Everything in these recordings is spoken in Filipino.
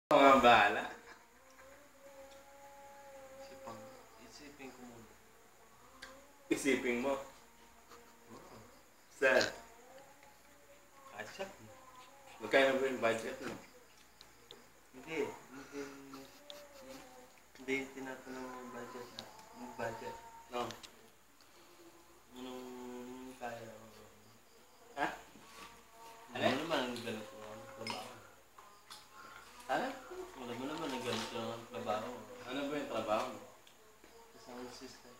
Ako nga bahala. Isipin ko muna. Isipin mo. Sir. Kasya. Magkano ba yung budget mo? Hindi tinatanong ng budget na. Yung budget. No. Anong kaya? Ha? Ano naman ang ganito ang trabaho? Ha? Wala mo naman ang ganito ang trabaho. Ano ba yung trabaho mo? Sound system.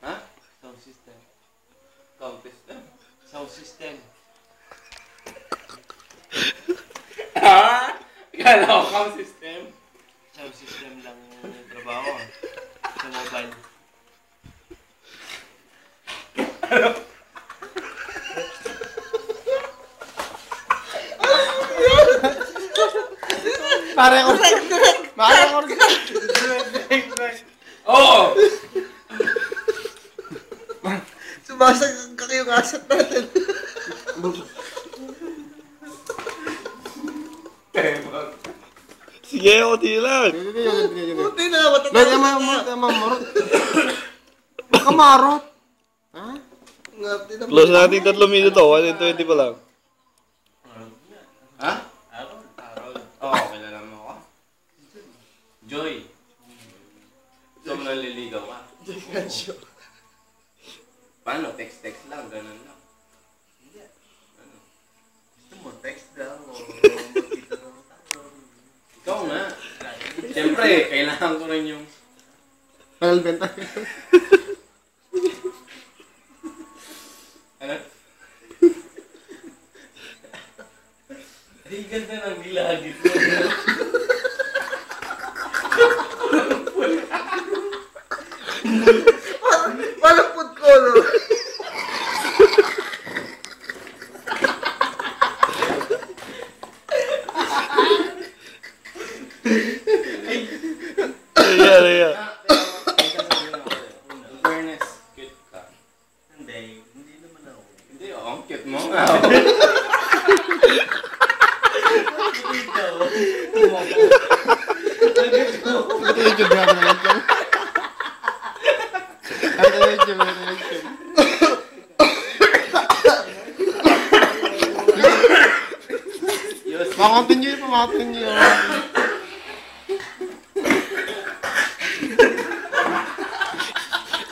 Ha? Sound system. Sound system? Sound system. Ha? Kala ko sound system? Sound system lang yung trabaho. Sa mobile. Ano? Pare ko. Pare ko. Oo! Sumasag yung asset natin. Sige, kunti lang. Buti na, matatapos na. Baka marot. Ha? Close natin 3 minuto. 1:20 pa lang. Ha? Harold. Oo, kilala mo ako. Joy. Gusto mo naliligaw ka? Paano? Text lang, ganun lang. Hindi. Ano? Gusto mo, text lang o magkita lang tayo. Ikaw nga. Siyempre, kailangan ko rin yung... Panalbenta. Ano? Ay, ganda ng gilagit mo. Malapot ko, no? Ayan. In fairness, cute ka. Hindi naman ako. Hindi, ang cute mo nga. Ikaw. Ito yung YouTube namin na YouTube. Ito yung YouTube namin na YouTube. Makakontinue pa, makakontinue.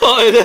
Okay na.